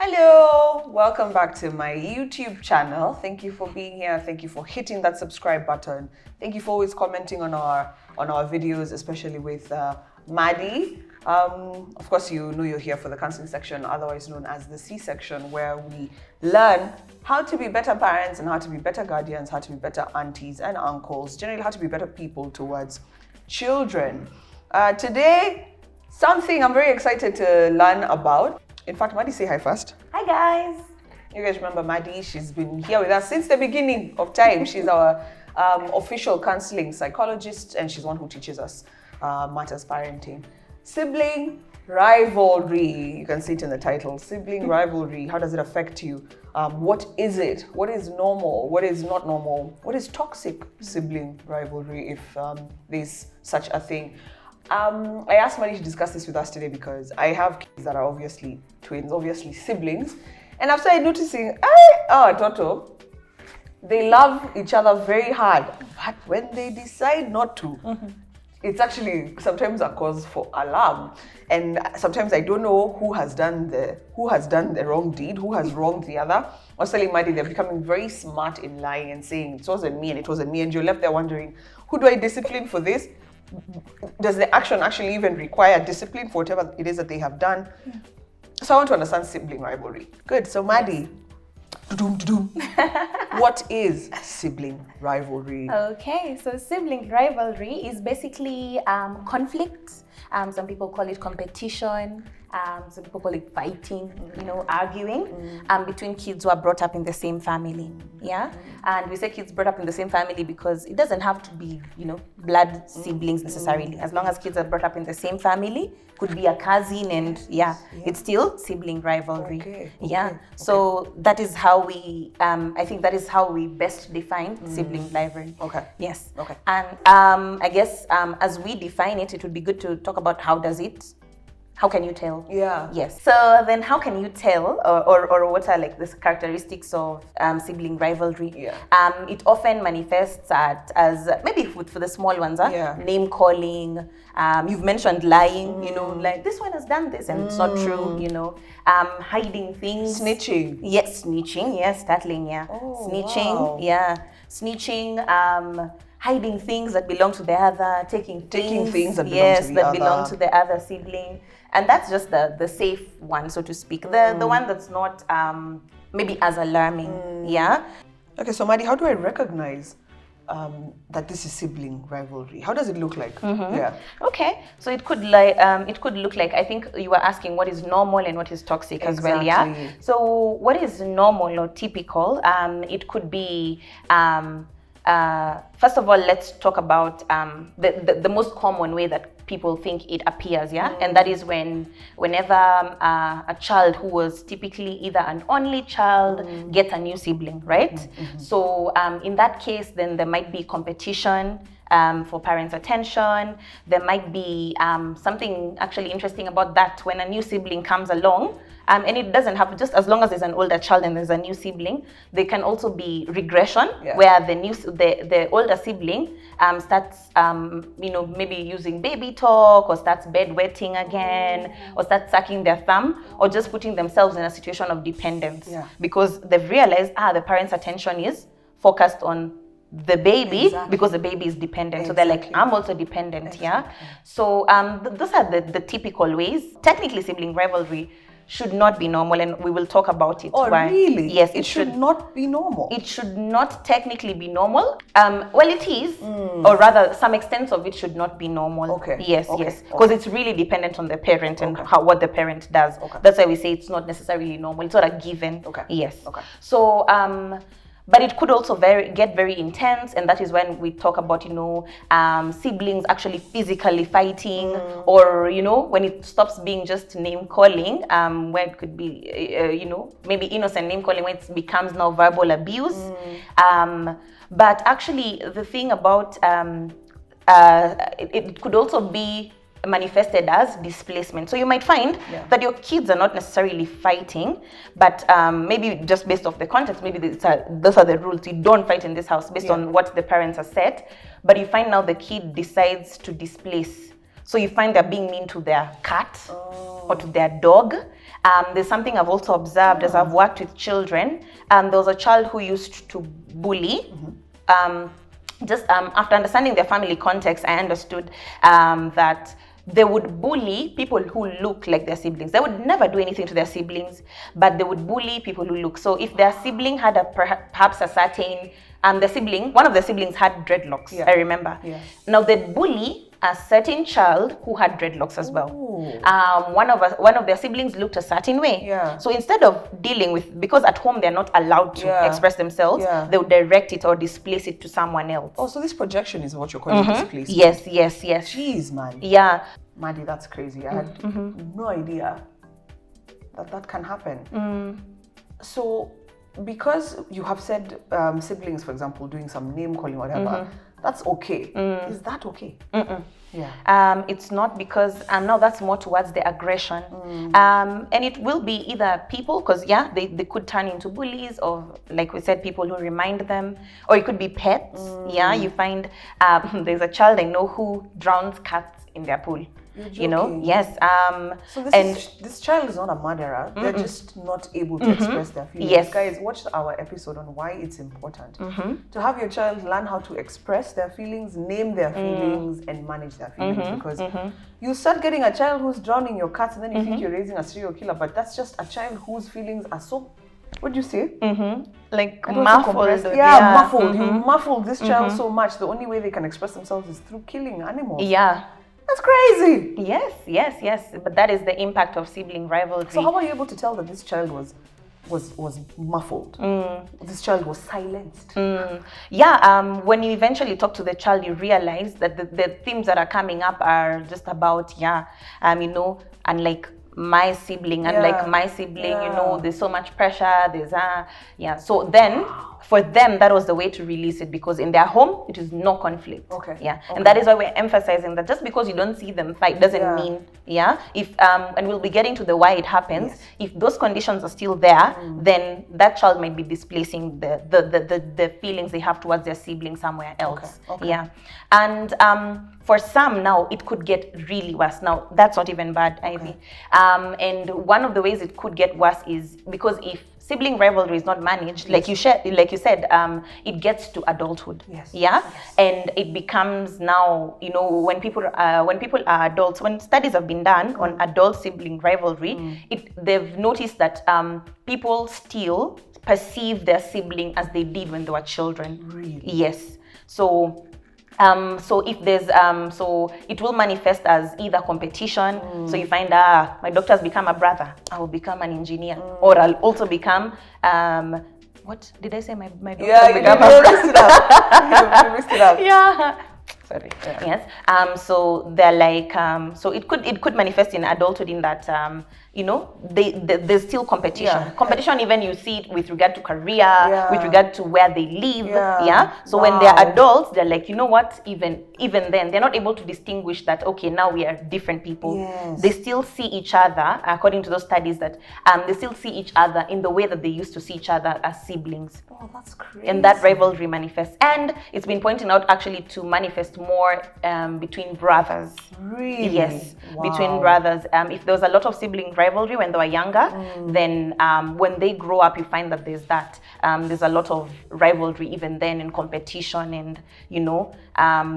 Hello, welcome back to my YouTube channel. Thank you for being here. Thank you for hitting that subscribe button. Thank you for always commenting on our videos, especially with Maddie. Of course, you know you're here for the counseling section, otherwise known as the C section, where we learn how to be better parents and how to be better guardians, how to be better aunties and uncles, generally how to be better people towards children. Today, something I'm very excited to learn about. In fact, Maddie, say hi first. Hi guys. You guys remember Maddie? She's been here with us since the beginning of time. She's our official counseling psychologist, and she's one who teaches us matters parenting. Sibling rivalry. You can see it in the title. Sibling rivalry. How does it affect you? What is it? What is normal? What is not normal? What is toxic sibling rivalry, if there's such a thing? I asked Maddie to discuss this with us today because I have kids that are obviously twins, obviously siblings. And I've started noticing, Toto, they love each other very hard. But when they decide not to, it's actually sometimes a cause for alarm. And sometimes I don't know who has done the wrong deed, who has wronged the other. I was telling Maddie, they're becoming very smart in lying and saying it wasn't me and it wasn't me. And you're left there wondering, who do I discipline for this? Does the action actually even require discipline for whatever it is that they have done? So I want to understand sibling rivalry. Good. So Maddie, what is sibling rivalry? Okay, so sibling rivalry is basically conflict. Some people call it competition. Some people call it fighting, arguing between kids who are brought up in the same family. Yeah, and we say kids brought up in the same family because it doesn't have to be, blood siblings necessarily. As long as kids are brought up in the same family, could be a cousin, and it's still sibling rivalry. Okay. So that is how we, I think that is how we best define sibling rivalry. Okay. Yes. Okay. And I guess as we define it, it would be good to talk about how can you tell? Yeah. Yes. So then how can you tell, or what are like the characteristics of sibling rivalry? Yeah. It often manifests as maybe for the small ones, name calling. You've mentioned lying, like this one has done this and it's not true, hiding things. Snitching. Yes, snitching. Yes, tattling, yeah. Oh, snitching, wow. Yeah. Snitching, hiding things that belong to the other, taking things that belong to the other sibling. And that's just the safe one, so to speak. The one that's not maybe as alarming. Yeah. Okay, so Maddie, how do I recognize that this is sibling rivalry? How does it look like? Yeah. Okay, so it could look like, I think you were asking what is normal and what is toxic as well. Yeah. So what is normal or typical? It could be. First of all, let's talk about the most common way that people think it appears, and that is whenever a child who was typically either an only child gets a new sibling, right? So in that case, then there might be competition for parents' attention. There might be something actually interesting about that when a new sibling comes along. And it doesn't have, just as long as there's an older child and there's a new sibling, there can also be regression, where the older sibling starts, maybe using baby talk, or starts bedwetting again, or starts sucking their thumb, or just putting themselves in a situation of dependence, because they've realized, the parents' attention is focused on the baby, because the baby is dependent. So they're like, I'm also dependent, So those are the typical ways. Technically, sibling rivalry should not be normal, and we will talk about it. Oh, really? Yes, it should not be normal. It should not technically be normal. Well, it is, or rather, some extent of it should not be normal. Okay. Yes, because it's really dependent on the parent and what the parent does. Okay. That's why we say it's not necessarily normal. It's not a given. Okay. Yes. Okay. So, but it could also get very intense, and that is when we talk about, siblings actually physically fighting, or, when it stops being just name calling, where it could be, maybe innocent name calling, when it becomes now verbal abuse. But actually, the thing about it could also be manifested as displacement. So you might find that your kids are not necessarily fighting, but maybe just based off the context, maybe those are the rules. You don't fight in this house based on what the parents have said, but you find now the kid decides to displace. So you find they're being mean to their cat or to their dog. There's something I've also observed as I've worked with children. There was a child who used to bully. After understanding their family context, I understood that they would bully people who look like their siblings. They would never do anything to their siblings, but they would bully people who look. So if their sibling had perhaps a certain, one of the siblings had dreadlocks, I remember. Yes. Now they'd bully a certain child who had dreadlocks as well. One of their siblings looked a certain way. Yeah. So instead of dealing with, because at home they're not allowed to express themselves, they would direct it or displace it to someone else. Oh, so this projection is what you're calling displacement. Yes. Jeez, man. Yeah. Maddie, that's crazy. I had no idea that can happen. So, because you have said siblings, for example, doing some name calling, whatever, that's okay. Is that okay? Yeah. It's not, because now that's more towards the aggression. And it will be either people, because they could turn into bullies, or like we said, people who remind them, or it could be pets. You find there's a child I know who drowns cats in their pool. You know, yes. So this child is not a murderer. They're just not able to express their feelings. Yes. Guys, watch our episode on why it's important to have your child learn how to express their feelings, name their feelings, and manage their feelings. Because you start getting a child who's drowning your cats, and then you think you're raising a serial killer, but that's just a child whose feelings are so, what do you say? Like muffled. Muffled. You muffled this child so much. The only way they can express themselves is through killing animals. Yeah. That's crazy. Yes. But that is the impact of sibling rivalry. So how are you able to tell that this child was muffled? This child was silenced? When you eventually talk to the child, you realize that the themes that are coming up are just about, unlike my sibling, there's so much pressure, so then for them that was the way to release it, because in their home it is no conflict. And that is why we're emphasizing that just because you don't see them fight doesn't mean if and we'll be getting to the why it happens. If those conditions are still there, then that child might be displacing the feelings they have towards their sibling somewhere else. And for some now it could get really worse. Now that's not even bad, Ivy. And one of the ways it could get worse is because if sibling rivalry is not managed, like you said, it gets to adulthood. And it becomes now, when people are adults, when studies have been done on adult sibling rivalry, they've noticed that people still perceive their sibling as they did when they were children. Really? Yes. So if there's so it will manifest as either competition. So you find my doctor has become a brother, I will become an engineer, or I'll also become what did I say? My doctor has become a brother. You missed it up. Sorry. Yes. So they're like so it could manifest in adulthood in that there's still competition. Competition, even you see it with regard to career, with regard to where they live. So when they're adults, they're like, you know what, even then they're not able to distinguish that, okay, now we are different people. They still see each other, according to those studies, that they still see each other in the way that they used to see each other as siblings. Oh, that's crazy. And that rivalry manifests, and it's been pointed out actually to manifest more between brothers. Really? Yes. Between brothers. If there was a lot of sibling rivalry when they were younger, then when they grow up, you find that there's a lot of rivalry even then, in competition, and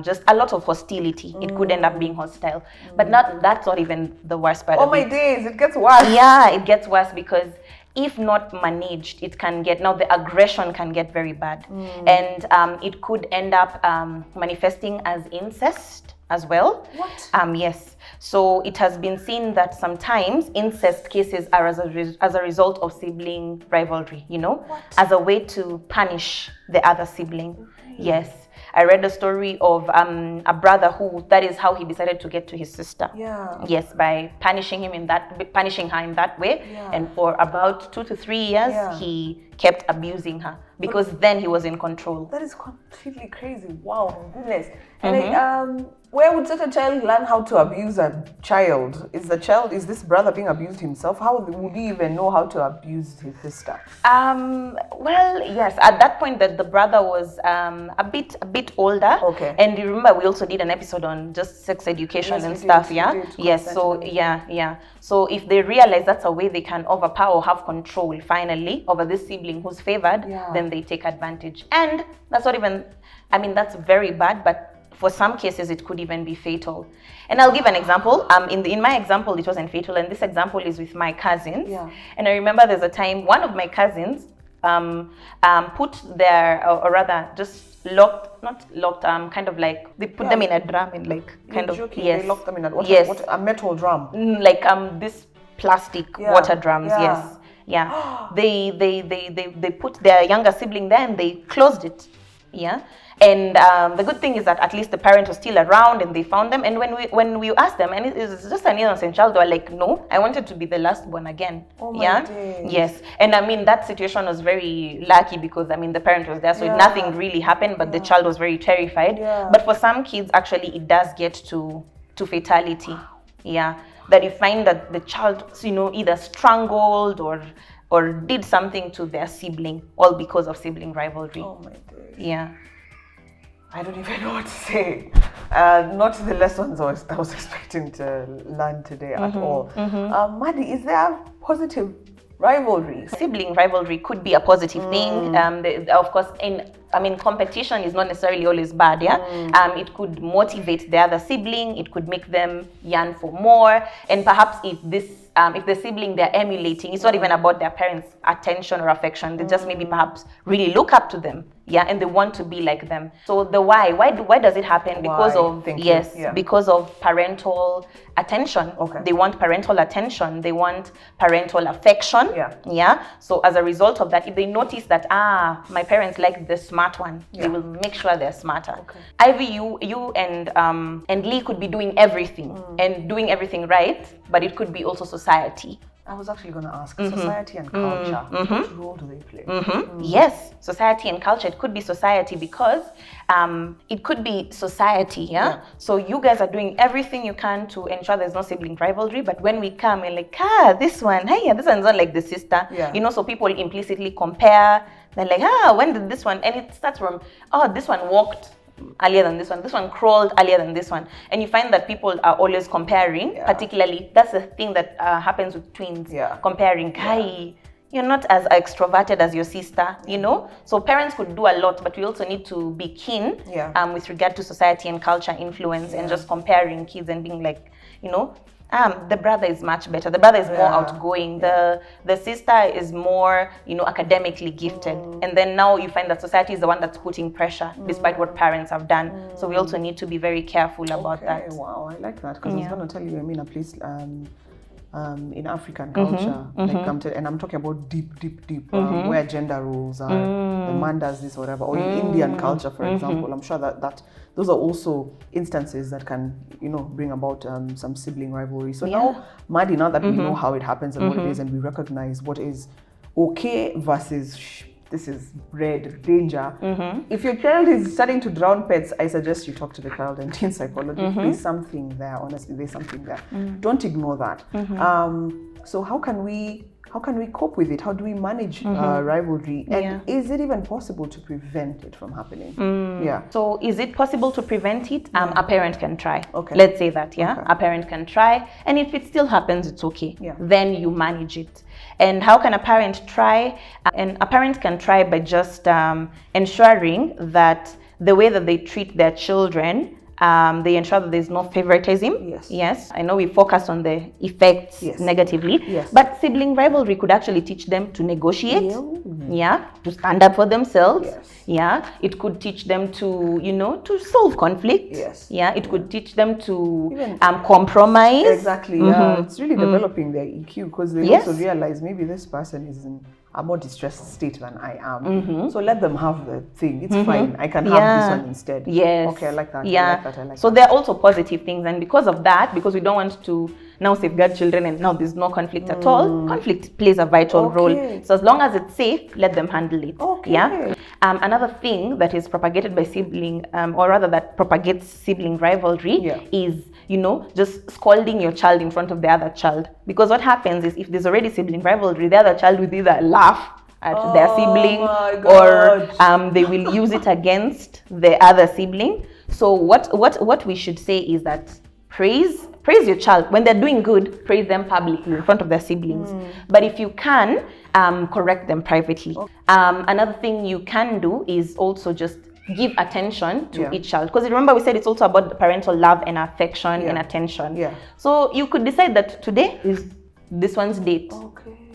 just a lot of hostility. It could end up being hostile, but that's not even the worst part. Oh my days, it gets worse. It gets worse, because if not managed, it can get, now the aggression can get very bad, and it could end up manifesting as incest as well. What? Yes. So it has been seen that sometimes incest cases are as a result of sibling rivalry, as a way to punish the other sibling. Yes. I read a story of a brother who, that is how he decided to get to his sister. Yes, by punishing her in that way. And for about 2 to 3 years, he kept abusing her, because then he was in control. That is completely crazy. Wow, goodness. And where would such a child learn how to abuse a child? Is this brother being abused himself? How would he even know how to abuse his sister? Well, yes. At that point, that the brother was a bit bit older. Okay. And you remember we also did an episode on just sex education Yes, and we stuff, did, yeah? we did, Yes, so constantly. yeah. So if they realize that's a way they can overpower or have control finally over this sibling who's favored, then they take advantage. And that's not even, I mean, that's very bad, but for some cases, it could even be fatal. And I'll give an example. In my example, it wasn't fatal, and this example is with my cousins. Yeah. And I remember there's a time one of my cousins put their, or rather, just kind of like they put them in a drum and like kind You're of joking. yes, They locked them in a metal drum. like this plastic water drums. Yes, yeah. They put their younger sibling there and they closed it. Yeah. And the good thing is that at least the parent was still around and they found them. And when we asked them, and it's just an innocent child, they were like, no, I wanted to be the last one again. Oh my days. Yes. And I mean, that situation was very lucky because, I mean, the parent was there. So nothing really happened, but the child was very terrified. Yeah. But for some kids, actually, it does get to fatality. Yeah. That you find that the child, either strangled or did something to their sibling, all because of sibling rivalry. Oh my days. Yeah. I don't even know what to say. Not the lessons I was expecting to learn today at all. Maddie, is there positive rivalry? Sibling rivalry could be a positive thing. Of course, competition is not necessarily always bad. Yeah, it could motivate the other sibling. It could make them yearn for more. And perhaps if the sibling they're emulating, it's not even about their parents' attention or affection. They just maybe perhaps really look up to them. Yeah, and they want to be like them. So the why does it happen? Because of because of parental attention. Okay. They want parental attention. They want parental affection. Yeah. So as a result of that, if they notice that my parents like the smart one, they will make sure they're smarter. Okay. Ivy, you and Lee could be doing everything and doing everything right, but it could be also society. I was actually going to ask, society and culture, what role do they play? Yes, society and culture. It could be society because it could be society, yeah? So you guys are doing everything you can to ensure there's no sibling rivalry, but when we come and like, this one, this one's not like the sister. Yeah. So people implicitly compare. They're like, when did this one? And it starts from, this one walked earlier than this one crawled earlier than this one, and you find that people are always comparing. Particularly, that's the thing that happens with twins. Comparing, you're not as extroverted as your sister, so parents could do a lot, but we also need to be keen with regard to society and culture influence and just comparing kids and being like, the brother is much better. The brother is more outgoing. The sister is more, academically gifted. And then now you find that society is the one that's putting pressure, despite what parents have done. So we also need to be very careful about that. Wow, I like that because I was going to tell you, a place in African culture, I'm talking about deep, where gender roles are, the man does this or whatever, or in Indian culture, for example. I'm sure that those are also instances that can, bring about some sibling rivalry. So now, Maddie, now that we know how it happens and what it is, and we recognize what is okay versus this is red, danger. If your child is starting to drown pets, I suggest you talk to the child and teen psychologist. There's something there, honestly, there's something there. Don't ignore that. So how can we cope with it? How do we manage rivalry? And is it even possible to prevent it from happening? So is it possible to prevent it? A parent can try. Okay. Let's say that, a parent can try. And if it still happens, it's okay. Then you manage it. And how can a parent try? And a parent can try by just ensuring that the way that they treat their children, they ensure that there's no favoritism. Yes. I know we focus on the effects negatively, but sibling rivalry could actually teach them to negotiate, to stand up for themselves. It could teach them to, to solve conflict. It could teach them to compromise. Exactly. It's really developing their EQ because they also realize maybe this person is in a more distressed state than I am. So let them have the thing. It's fine. I can have this one instead. Okay, I like that. I like so there are also positive things, and because of that, because we don't want to now safeguard children and now there's no conflict at all, conflict plays a vital role. So as long as it's safe, let them handle it. Another thing that is propagated by sibling, or rather that propagates sibling rivalry is, just scolding your child in front of the other child. Because what happens is if there's already sibling rivalry, the other child will either laugh at their sibling, my or God. they will use it against the other sibling. So what we should say is that praise your child. When they're doing good, praise them publicly in front of their siblings. But if you can, correct them privately. Another thing you can do is also just give attention to each child, because remember we said it's also about parental love and affection and attention. So you could decide that today is this one's date.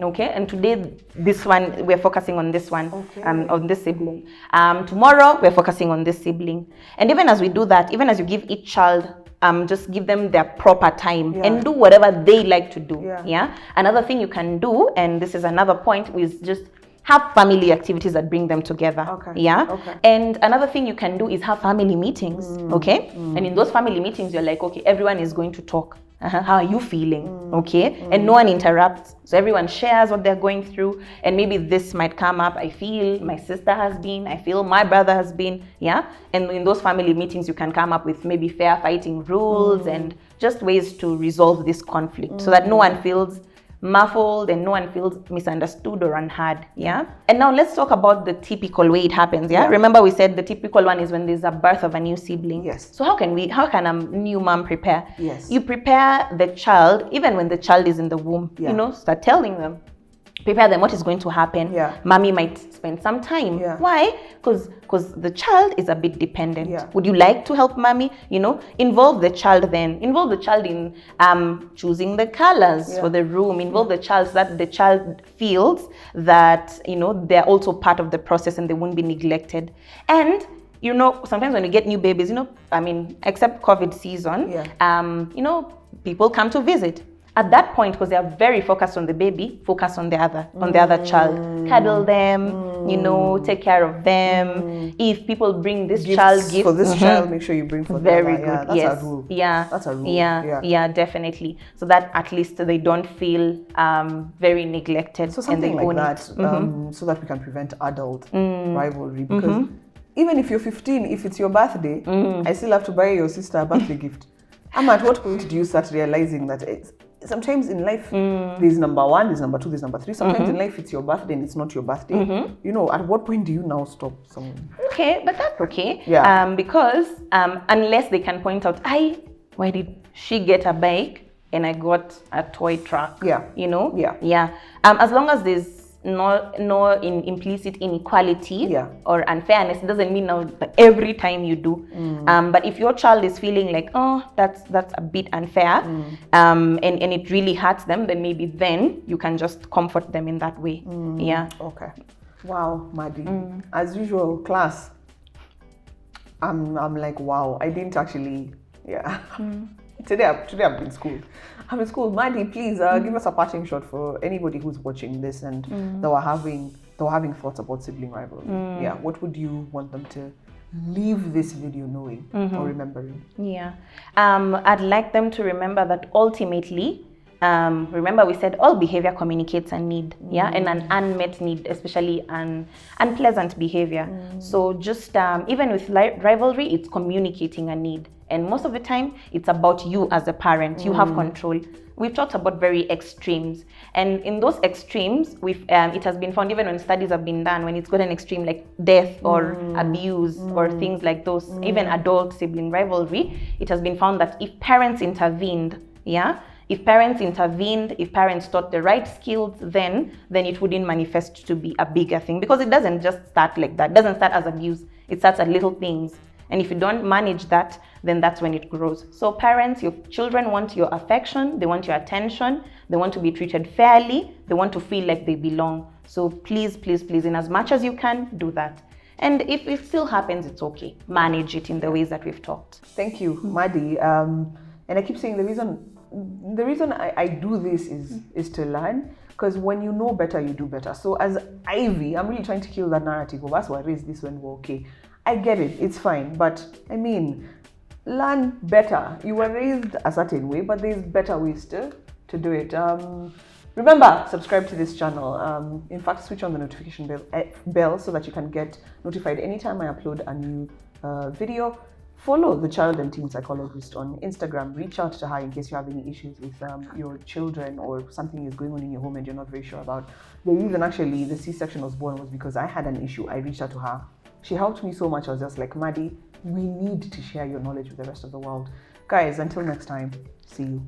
Okay, and today this one we're focusing on this one, on this sibling. Tomorrow we're focusing on this sibling. And even as we do that, even as you give each child, just give them their proper time and do whatever they like to do. Another thing you can do, and this is another point, is just have family activities that bring them together. And another thing you can do is have family meetings. And in those family meetings, you're like, okay, everyone is going to talk. How are you feeling? And no one interrupts, so everyone shares what they're going through. And maybe this might come up, I feel my sister has been, I feel my brother has been. And in those family meetings you can come up with maybe fair fighting rules and just ways to resolve this conflict, so that no one feels muffled and no one feels misunderstood or unheard. And now let's talk about the typical way it happens. Remember we said the typical one is when there's a birth of a new sibling. So how can a new mom prepare? You prepare the child even when the child is in the womb. Start telling them, prepare them what is going to happen. Mommy might spend some time. Why? Because the child is a bit dependent. Would you like to help mommy? Involve the child then. Involve the child in choosing the colors for the room. Involve the child so that the child feels that, they're also part of the process and they won't be neglected. And sometimes when you get new babies, except COVID season, people come to visit. At that point, because they are very focused on the baby, focus on the other child. Cuddle them, take care of them. If people bring this child gifts for this child, make sure you bring for very the good. That's a rule. That's a rule. Yeah, definitely. So that at least they don't feel very neglected. So something like that, so that we can prevent adult rivalry. Because even if you're 15, if it's your birthday, I still have to buy your sister a birthday gift. At what point do you start realizing that sometimes in life there's number one, there's number two, there's number three. Sometimes in life it's your birthday and it's not your birthday. At what point do you now stop someone? Okay, but that's okay. Because unless they can point out, why did she get a bike and I got a toy truck? As long as there's no implicit inequality or unfairness, it doesn't mean now that every time you do. But if your child is feeling like, that's a bit unfair, and it really hurts them, then maybe then you can just comfort them in that way. Okay. Wow, Maddie. As usual, class. I'm like, wow, I didn't actually. Today I'm in school. I'm in school. Maddie, please give us a parting shot for anybody who's watching this and they were having thoughts about sibling rivalry. What would you want them to leave this video knowing or remembering? I'd like them to remember that ultimately, remember we said all behavior communicates a need, and an unmet need, especially an unpleasant behavior. So just even with rivalry, it's communicating a need. And most of the time, it's about you as a parent. You have control. We've talked about very extremes. And in those extremes, it has been found, even when studies have been done, when it's got an extreme like death or abuse or things like those, even adult sibling rivalry, it has been found that if parents intervened, if parents taught the right skills, then it wouldn't manifest to be a bigger thing, because it doesn't just start like that. It doesn't start as abuse. It starts at little things. And if you don't manage that, then that's when it grows. So parents, your children want your affection, they want your attention, they want to be treated fairly, they want to feel like they belong. So please, please, please, in as much as you can, do that. And if it still happens, it's okay. Manage it in the ways that we've talked. Thank you, Maddie. And I keep saying the reason I do this is to learn, because when you know better, you do better. So as Ivy, I'm really trying to kill that narrative of us who raised this when we're okay. I get it, it's fine, but learn better. You were raised a certain way, but there's better ways to do it. Remember, subscribe to this channel. In fact, switch on the notification bell so that you can get notified anytime I upload a new video. follow the child and teen psychologist on Instagram. Reach out to her in case you have any issues with your children or something is going on in your home and you're not very sure about. The reason actually the C-section was born was because I had an issue. I reached out to her. She helped me so much. I was just like, Maddie, we need to share your knowledge with the rest of the world. Guys, until next time, see you.